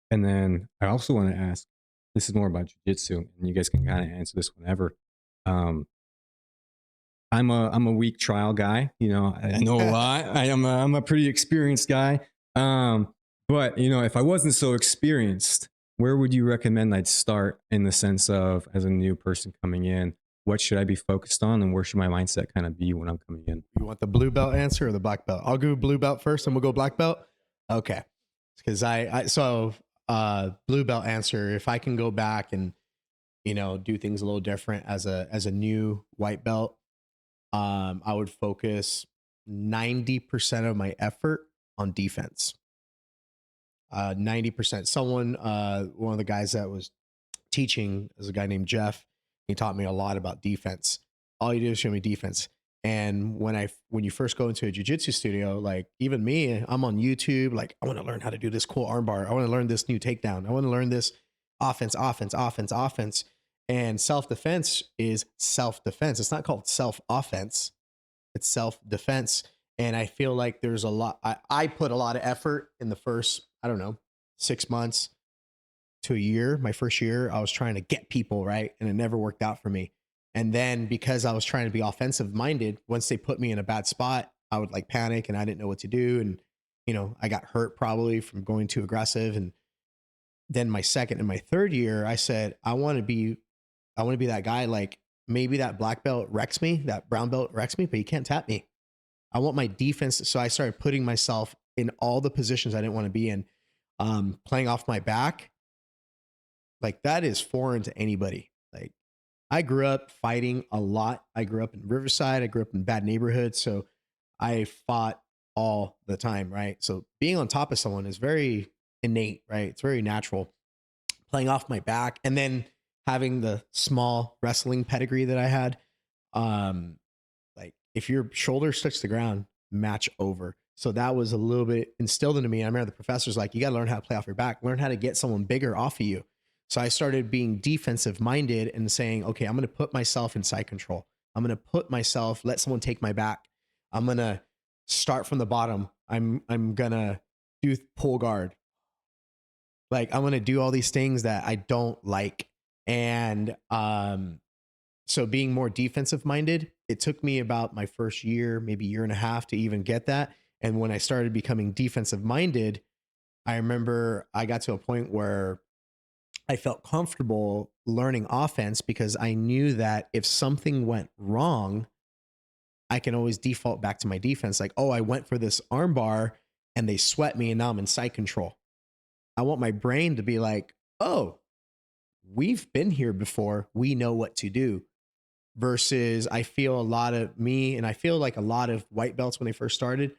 And then I also want to ask, this is more about jiu-jitsu, and you guys can kind of answer this whenever. Um, I'm a weak trial guy. You know, I know a lot. I'm a pretty experienced guy. But you know, if I wasn't so experienced, where would you recommend I'd start in the sense of as a new person coming in? What should I be focused on, and where should my mindset kind of be when I'm coming in? You want the blue belt answer or the black belt? I'll go blue belt first and we'll go black belt. Okay. Because blue belt answer, if I can go back and, you know, do things a little different as a new white belt, I would focus 90% of my effort on defense. 90%. One of the guys that was teaching is a guy named Jeff. He taught me a lot about defense. All you do is show me defense. And when you first go into a jiu-jitsu studio, like even me, I'm on YouTube, like I want to learn how to do this cool armbar. I want to learn this new takedown. I want to learn this offense. And self-defense is self-defense. It's not called self-offense. It's self-defense. And I feel like there's a lot, I put a lot of effort in the first, I don't know, 6 months to a year. My first year, I was trying to get people, right? And it never worked out for me. And then because I was trying to be offensive minded, once they put me in a bad spot, I would like panic and I didn't know what to do. And, you know, I got hurt probably from going too aggressive. And then my second and my third year, I said, I want to be that guy. Like maybe that black belt wrecks me, that brown belt wrecks me, but you can't tap me. I want my defense. So I started putting myself in all the positions I didn't want to be in, playing off my back. Like that is foreign to anybody. Like I grew up fighting a lot. I grew up in Riverside. I grew up in bad neighborhoods. So I fought all the time, right? So being on top of someone is very innate, right? It's very natural. Playing off my back and then having the small wrestling pedigree that I had, like if your shoulders touch the ground, match over. So that was a little bit instilled into me. I remember the professor's like, you got to learn how to play off your back, learn how to get someone bigger off of you. So I started being defensive minded and saying, okay, I'm going to put myself in side control. I'm going to let someone take my back. I'm going to start from the bottom. I'm going to do pull guard. Like I'm going to do all these things that I don't like. And so being more defensive minded, it took me about my first year, maybe year and a half to even get that. And when I started becoming defensive minded, I remember I got to a point where I felt comfortable learning offense because I knew that if something went wrong, I can always default back to my defense. Like, oh, I went for this arm bar and they sweat me and now I'm in side control. I want my brain to be like, oh, we've been here before. We know what to do. Versus I feel a lot of me and I feel like a lot of white belts when they first started,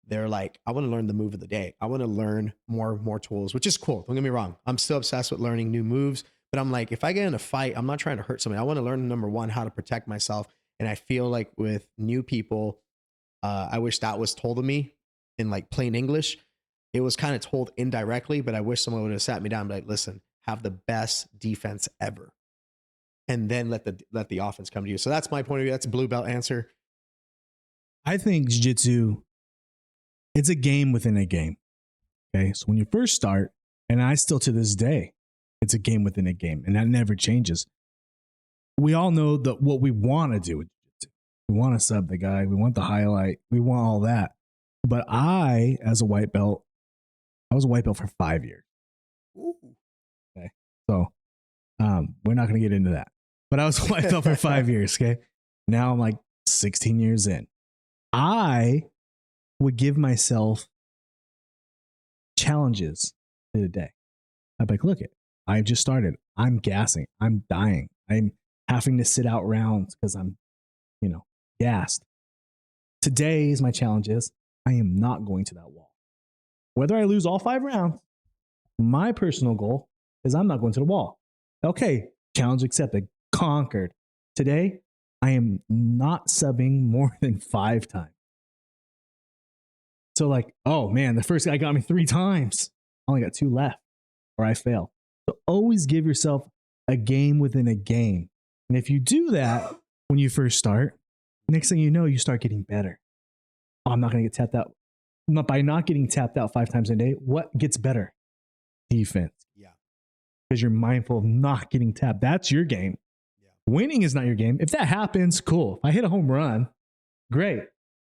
they're like, I want to learn the move of the day. I want to learn more tools, which is cool. Don't get me wrong. I'm still obsessed with learning new moves, but I'm like, if I get in a fight, I'm not trying to hurt somebody. I want to learn, number one, how to protect myself. And I feel like with new people, I wish that was told to me in like plain English. It was kind of told indirectly, but I wish someone would have sat me down and be like, listen, have the best defense ever. And then let the offense come to you. So that's my point of view. That's a blue belt answer. I think jiu-jitsu, it's a game within a game. Okay. So when you first start, and I still to this day, it's a game within a game, and that never changes. We all know that what we want to do with jiu-jitsu. We want to sub the guy. We want the highlight. We want all that. But I, as a white belt, I was a white belt for 5 years. Ooh. Okay. So we're not going to get into that. But I was a white belt for 5 years. Okay. Now I'm like 16 years in. I would give myself challenges to the day. I'd be like, look it, I just started. I'm gassing. I'm dying. I'm having to sit out rounds because I'm, gassed. Today's my challenge is I am not going to that wall. Whether I lose all 5 rounds, my personal goal is I'm not going to the wall. Okay, challenge accepted, conquered. Today, I am not subbing more than 5 times. So like, oh man, the first guy got me 3 times. I only got 2 left or I fail. So always give yourself a game within a game. And if you do that when you first start, next thing you know, you start getting better. Oh, I'm not going to get tapped out. By not getting tapped out 5 times a day, what gets better? defense. Yeah. Because you're mindful of not getting tapped. That's your game. Yeah. Winning is not your game. If that happens, cool. If I hit a home run, great.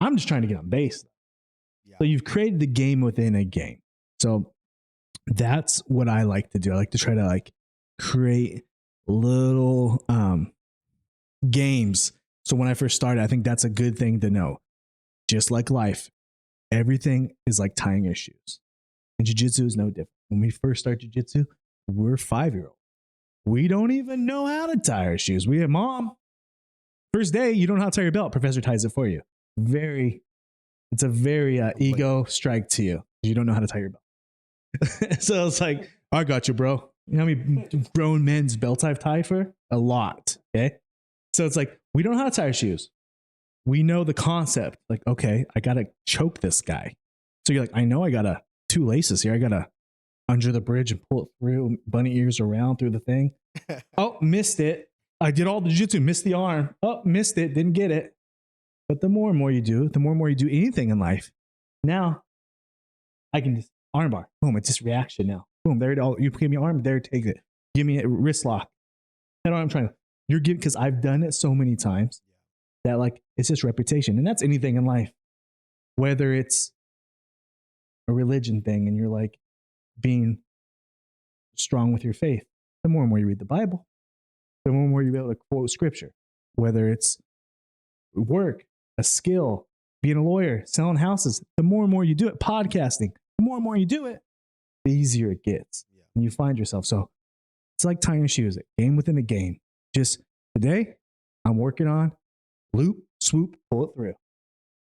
I'm just trying to get on base. Yeah. So you've created the game within a game. So that's what I like to do. I like to try to like create little games. So when I first started, I think that's a good thing to know. Just like life, everything is like tying your shoes. And jiu-jitsu is no different. When we first start jiu-jitsu, we're 5-year-olds. We don't even know how to tie our shoes. We have mom. First day, you don't know how to tie your belt. Professor ties it for you. It's a very ego strike to you. You don't know how to tie your belt. So it's like, I got you, bro. You know how many grown men's belts I've tied for? A lot. Okay. So it's like, we don't know how to tie our shoes. We know the concept. Like, okay, I got to choke this guy. So you're like, I know I got 2 laces here. I got to under the bridge and pull it through, bunny ears around through the thing. Oh, missed it. I did all the jiu-jitsu, missed the arm. Oh, missed it, didn't get it. But the more and more you do, the more and more you do anything in life, now I can just armbar. Boom, it's just reaction now. Boom, there it all. You give me an arm, there, take it. Give me a wrist lock. That's what I'm trying to. You're giving, because I've done it so many times that like it's just repetition. And that's anything in life. Whether it's a religion thing and you're like being strong with your faith, the more and more you read the Bible, the more and more you're able to quote scripture. Whether it's work, a skill, being a lawyer, selling houses, the more and more you do it, podcasting, the more and more you do it, the easier it gets. Yeah. And you find yourself. So it's like tying your shoes, a game within a game. Just today, I'm working on loop, swoop, pull it through.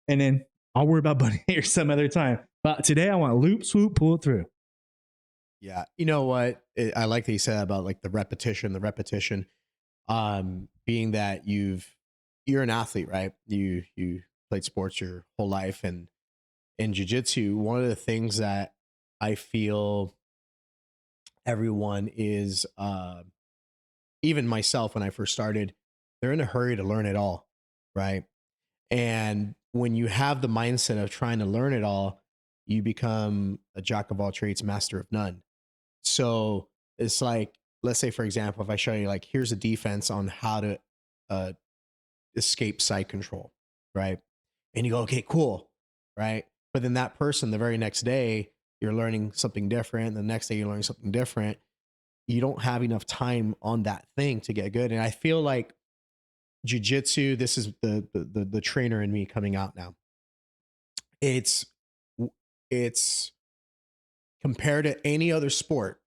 And then I'll worry about bunny ears some other time. But today I want loop, swoop, pull it through. Yeah. You know what? I like that you said about like the repetition, being that you're an athlete, right? You played sports your whole life, and in jiu-jitsu, one of the things that I feel everyone is, even myself when I first started, they're in a hurry to learn it all, right? And when you have the mindset of trying to learn it all, you become a jack of all trades, master of none. So it's like, let's say, for example, if I show you like, here's a defense on how to escape side control, right? And you go, okay, cool, right? But then that person, the very next day, you're learning something different. The next day, you're learning something different. You don't have enough time on that thing to get good. And I feel like jiu-jitsu, this is the trainer in me coming out now. It's compared to any other sport,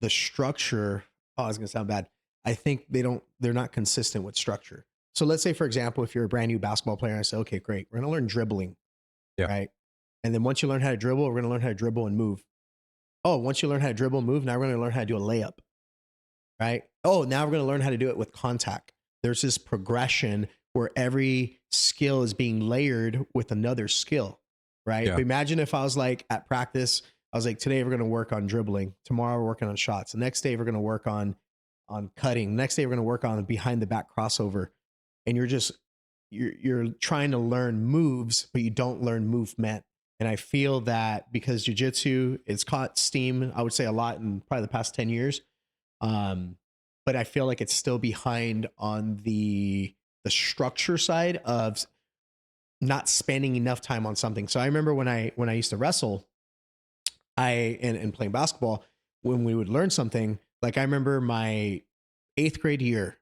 the structure, oh, it's gonna sound bad. I think they're not consistent with structure. So let's say, for example, if you're a brand new basketball player, I say, okay, great, we're gonna learn dribbling, right? And then once you learn how to dribble, we're gonna learn how to dribble and move. Oh, once you learn how to dribble and move, now we're gonna learn how to do a layup, right? Oh, now we're gonna learn how to do it with contact. There's this progression where every skill is being layered with another skill, right? But imagine if I was like at practice, I was like, today we're going to work on dribbling. Tomorrow we're working on shots. The next day we're going to work on cutting. The next day we're going to work on behind the back crossover. And you're trying to learn moves, but you don't learn movement. And I feel that because jiu-jitsu, it's caught steam, I would say a lot in probably the past 10 years. But I feel like it's still behind on the structure side of not spending enough time on something. So I remember when I used to wrestle, and playing basketball, when we would learn something, like I remember my 8th grade year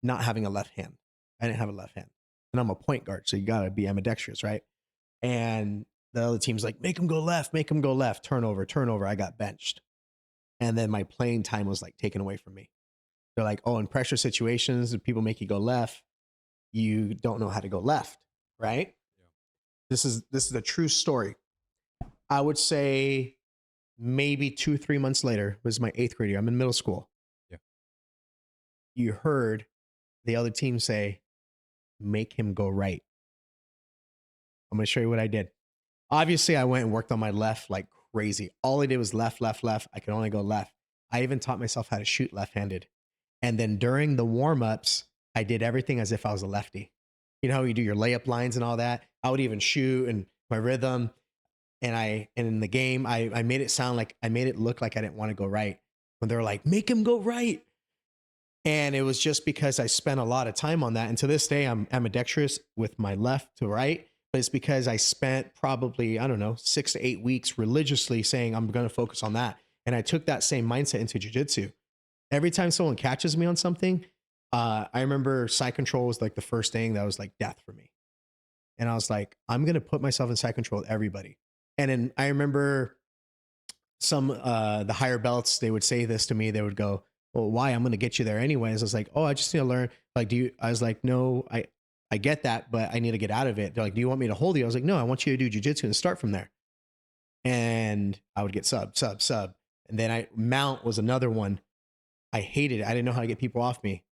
not having a left hand. I didn't have a left hand. And I'm a point guard, so you gotta be ambidextrous, right? And the other team's like, make him go left, turnover. I got benched. And then my playing time was like taken away from me. They're like, oh, in pressure situations, if people make you go left, you don't know how to go left, right? Yeah. This is a true story. I would say maybe 2-3 months later, was my 8th grade year. I'm in middle school. Yeah. You heard the other team say, make him go right. I'm going to show you what I did. Obviously, I went and worked on my left like crazy. All I did was left. I could only go left. I even taught myself how to shoot left-handed. And then during the warm-ups, I did everything as if I was a lefty. You know how you do your layup lines and all that? I would even shoot and my rhythm. And in the game, I made it look like I didn't want to go right when they're like, make him go right. And it was just because I spent a lot of time on that. And to this day, I'm ambidextrous with my left to right, but it's because I spent probably, I don't know, 6 to 8 weeks religiously saying I'm going to focus on that. And I took that same mindset into jiu-jitsu. Every time someone catches me on something, I remember side control was like the first thing that was like death for me. And I was like, I'm going to put myself in side control with everybody. And then I remember some, the higher belts, they would say this to me. They would go, well, why? I'm going to get you there anyways. I was like, oh, I just need to learn. Like, I was like, no, I get that, but I need to get out of it. They're like, do you want me to hold you? I was like, no, I want you to do jiu-jitsu and start from there. And I would get sub. And then mount was another one. I hated it. I didn't know how to get people off me.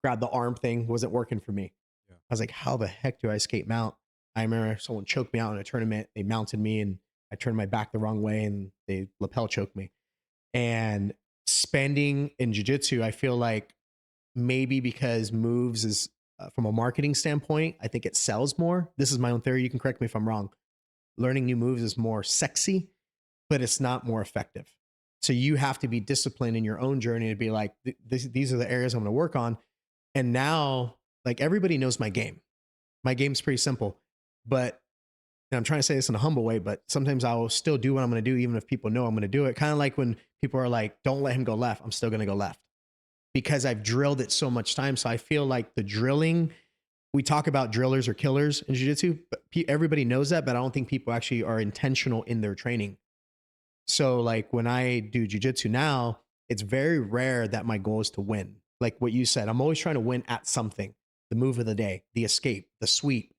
Grab the arm thing wasn't working for me. Yeah. I was like, how the heck do I escape mount? I remember someone choked me out in a tournament. They mounted me and I turned my back the wrong way and they lapel choked me. And spending in jiu-jitsu, I feel like maybe because moves is from a marketing standpoint, I think it sells more. This is my own theory. You can correct me if I'm wrong. Learning new moves is more sexy, but it's not more effective. So you have to be disciplined in your own journey to be like, these are the areas I'm going to work on. And now, like, everybody knows my game. My game's pretty simple, but and I'm trying to say this in a humble way, but sometimes I will still do what I'm going to do, even if people know I'm going to do it. Kind of like when people are like, don't let him go left. I'm still going to go left because I've drilled it so much time. So I feel like the drilling, we talk about drillers or killers in jiu-jitsu, but everybody knows that, but I don't think people actually are intentional in their training. So like when I do jiu-jitsu now, it's very rare that my goal is to win. Like what you said, I'm always trying to win at something, the move of the day, the escape, the sweep.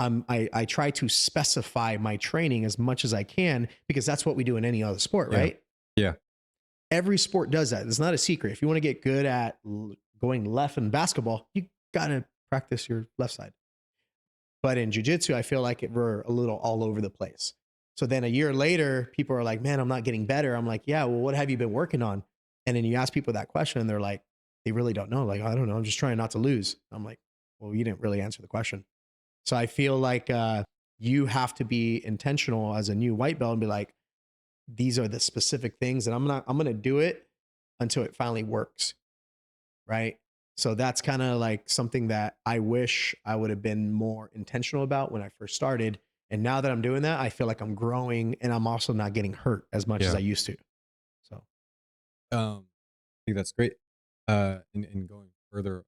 I try to specify my training as much as I can because that's what we do in any other sport, right? Yeah. Every sport does that. It's not a secret. If you want to get good at going left in basketball, you got to practice your left side. But in jiu-jitsu, I feel like we're a little all over the place. So then a year later, people are like, man, I'm not getting better. I'm like, yeah, well, what have you been working on? And then you ask people that question and they're like, they really don't know. Like, I don't know. I'm just trying not to lose. I'm like, well, you didn't really answer the question. So I feel like you have to be intentional as a new white belt and be like, these are the specific things and I'm going to do it until it finally works. Right. So that's kind of like something that I wish I would have been more intentional about when I first started. And now that I'm doing that, I feel like I'm growing and I'm also not getting hurt as much as I used to. So I think that's great. And going further,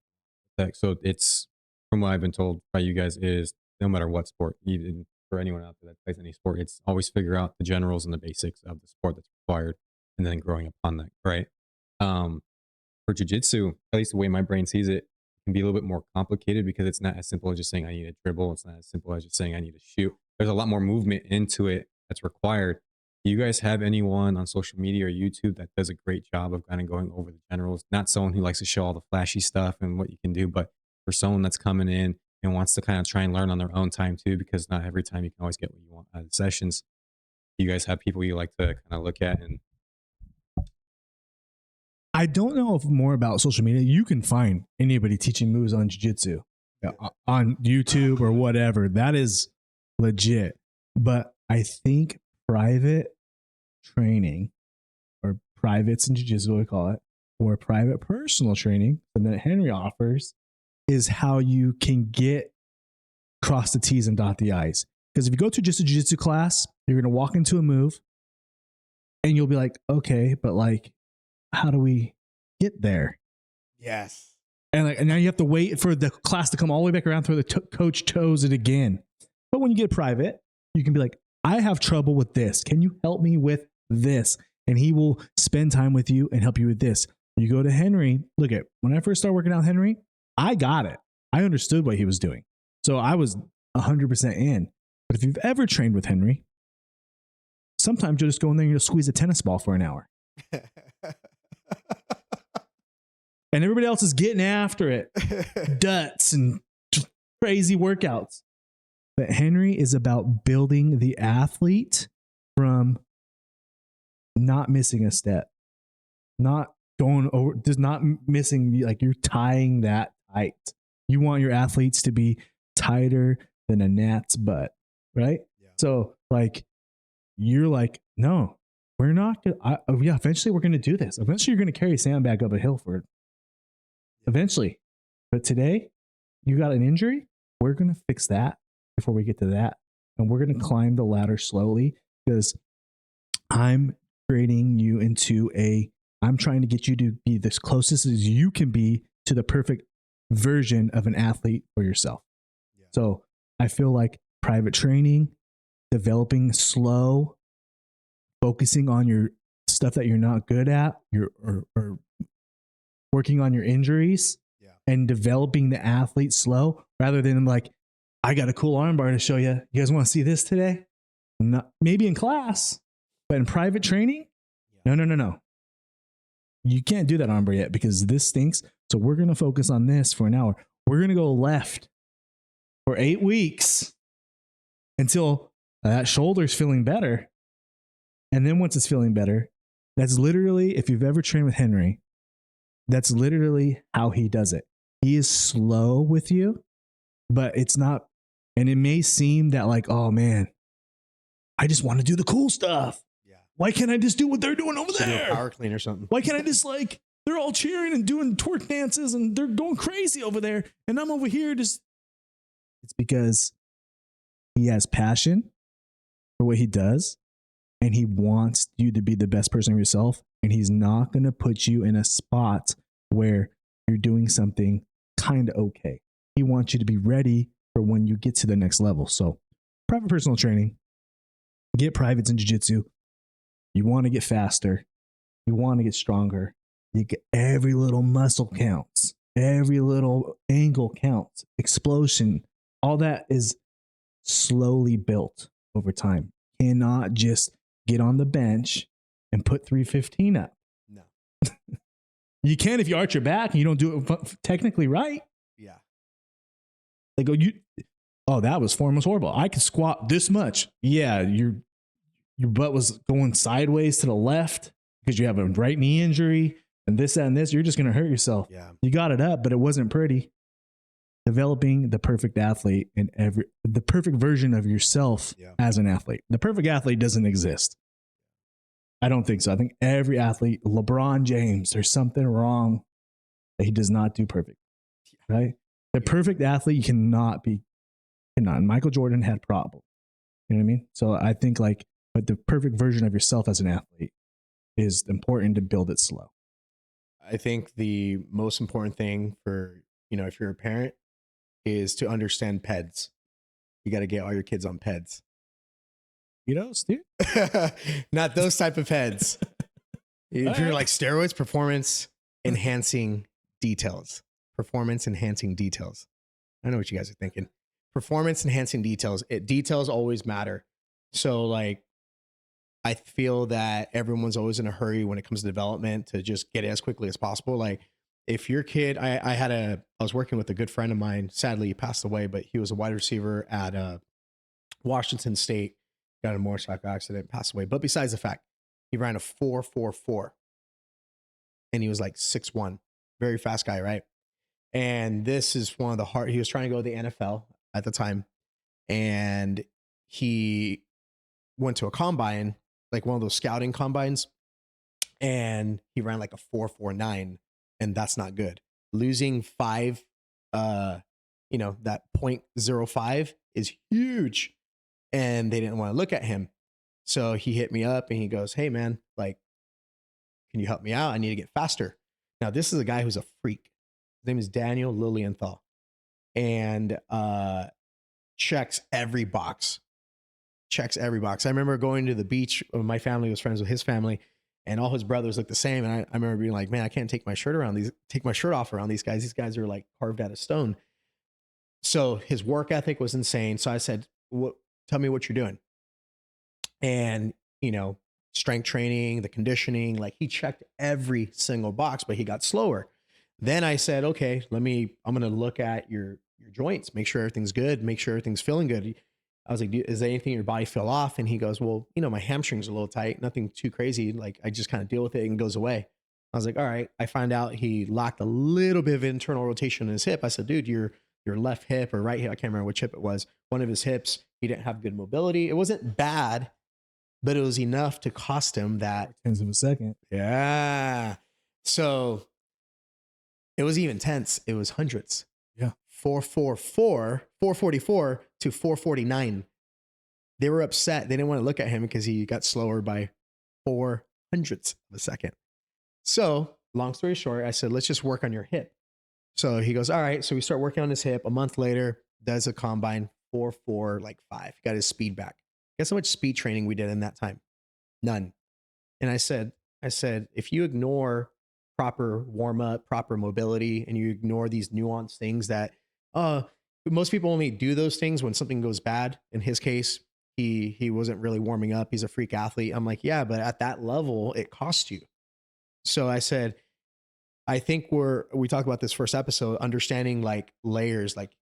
so it's from what I've been told by you guys is no matter what sport, even for anyone out there that plays any sport, it's always figure out the generals and the basics of the sport that's required and then growing upon that, right? For jiu-jitsu, at least the way my brain sees it, can be a little bit more complicated because it's not as simple as just saying I need a dribble. It's not as simple as just saying I need to shoot. There's a lot more movement into it that's required. Do you guys have anyone on social media or YouTube that does a great job of kind of going over the generals? Not someone who likes to show all the flashy stuff and what you can do, but for someone that's coming in and wants to kind of try and learn on their own time too, because not every time you can always get what you want out of the sessions. Do you guys have people you like to kind of look at? And I don't know if more about social media. You can find anybody teaching moves on jiu-jitsu on YouTube or whatever. That is legit. But I think private training or privates in jiu-jitsu, what we call it, or private personal training, and that Henry offers is how you can get cross the T's and dot the I's. Because if you go to just a jiu-jitsu class, you're going to walk into a move and you'll be like, okay, but like, how do we get there? yes. And now you have to wait for the class to come all the way back around, throw the coach toes it again. But when you get private, you can be like, I have trouble with this. Can you help me with this? And he will spend time with you and help you with this. You go to Henry. Look at when I first started working out with Henry, I got it. I understood what he was doing. So I was 100% in. But if you've ever trained with Henry, sometimes you'll just go in there and you'll squeeze a tennis ball for an hour. And everybody else is getting after it. Duts and just crazy workouts. But Henry is about building the athlete from not missing a step, not going over, just not missing, like you're tying that tight. You want your athletes to be tighter than a gnat's butt, right? Yeah. So like, you're like, no, we're not gonna, yeah, eventually we're going to do this. Eventually you're going to carry a sandbag up a hill for it. Eventually. But today you got an injury. We're going to fix that before we get to that. And we're going to climb the ladder slowly, because I'm creating you into I'm trying to get you to be as closest as you can be to the perfect version of an athlete for yourself. Yeah. So I feel like private training, developing slow, focusing on your stuff that you're not good at, or working on your injuries, and developing the athlete slow, rather than like, I got a cool armbar to show you. You guys want to see this today? Not, maybe in class, but in private training, no. You can't do that armbar yet because this stinks. So we're going to focus on this for an hour. We're going to go left for 8 weeks until that shoulder's feeling better. And then once it's feeling better, that's literally, if you've ever trained with Henry, that's literally how he does it. He is slow with you, but it's not, and it may seem that like, oh man, I just want to do the cool stuff. Yeah. Why can't I just do what they're doing over there? Power clean or something. Why can't I just like, they're all cheering and doing twerk dances and they're going crazy over there, and I'm over here just, it's because he has passion for what he does, and he wants you to be the best person of yourself, and he's not going to put you in a spot where you're doing something kind of okay. He wants you to be ready for when you get to the next level. So private personal training, get privates in jiu-jitsu. You want to get faster. You want to get stronger. You get, every little muscle counts. Every little angle counts. Explosion. All that is slowly built over time. Cannot just get on the bench and put 315 up. No. You can if you arch your back and you don't do it technically right. Yeah. Like, that was form was horrible. I could squat this much. Yeah, your butt was going sideways to the left because you have a right knee injury and this, that, and this. You're just going to hurt yourself. Yeah. You got it up, but it wasn't pretty. Developing the perfect athlete and the perfect version of yourself as an athlete. The perfect athlete doesn't exist. I don't think so. I think every athlete, LeBron James, there's something wrong that he does not do perfect. Right? The perfect athlete cannot. And Michael Jordan had problems. You know what I mean? So I think but the perfect version of yourself as an athlete is important to build it slow. I think the most important thing for, if you're a parent, is to understand PEDs. You got to get all your kids on PEDs. Dude? Not those type of PEDs. If you're like steroids, performance enhancing details. Performance enhancing details. I know what you guys are thinking. Performance enhancing details. Details always matter. So I feel that everyone's always in a hurry when it comes to development to just get it as quickly as possible. Like if your kid, I was working with a good friend of mine. Sadly, he passed away, but he was a wide receiver at Washington State. Got in a motorcycle accident, passed away. But besides the fact, he ran a 4.44 and he was like 6'1", very fast guy, right? And this is one of the he was trying to go to the NFL at the time. And he went to a combine, like one of those scouting combines. And he ran like a 4.49, and that's not good. Losing 5, that 0.05 is huge. And they didn't want to look at him. So he hit me up and he goes, hey man, can you help me out? I need to get faster. Now this is a guy who's a freak. His name is Daniel Lilienthal, and checks every box. I remember going to the beach. My family was friends with his family, and all his brothers looked the same. And I remember being like, man, I can't take my shirt off around these guys. These guys are like carved out of stone. So his work ethic was insane. So I said, tell me what you're doing. And, strength training, the conditioning, he checked every single box, but he got slower. Then I said, okay, I'm going to look at your joints, make sure everything's good, make sure everything's feeling good. I was like, is there anything in your body feel off? And he goes, well, my hamstrings are a little tight, nothing too crazy. I just kind of deal with it and it goes away. I was like, all right. I find out he lacked a little bit of internal rotation in his hip. I said, dude, your your left hip or right hip, I can't remember which hip it was, one of his hips, he didn't have good mobility. It wasn't bad, but it was enough to cost him that. Tenths of a second. Yeah. So it was even tense. It was hundreds. Yeah. 444 to 449. They were upset. They didn't want to look at him because he got slower by 400ths of a second. So long story short, I said, let's just work on your hip. So he goes, all right. So we start working on his hip. A month later, does a combine 4.4, like 5. Got his speed back. Guess how much speed training we did in that time? None. And I said, if you ignore proper warm up, proper mobility, and you ignore these nuanced things that most people only do those things when something goes bad. In his case, he wasn't really warming up. He's a freak athlete. I'm like, yeah, but at that level, it costs you. So I said, I think we talked about this first episode, understanding like layers, like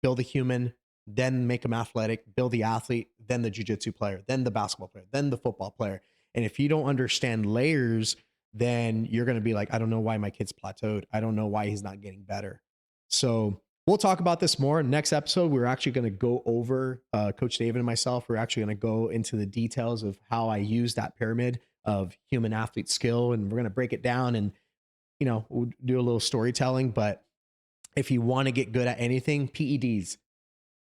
build a human, then make them athletic, build the athlete, then the jiu-jitsu player, then the basketball player, then the football player. And if you don't understand layers, then you're going to be like, I don't know why my kid's plateaued. I don't know why he's not getting better. So we'll talk about this more. Next episode, we're actually going to go over, Coach David and myself, we're actually going to go into the details of how I use that pyramid of human athlete skill. And we're going to break it down and, we'll do a little storytelling. But if you want to get good at anything, PEDs,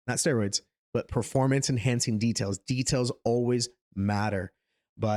not steroids, but performance enhancing details. Details always matter.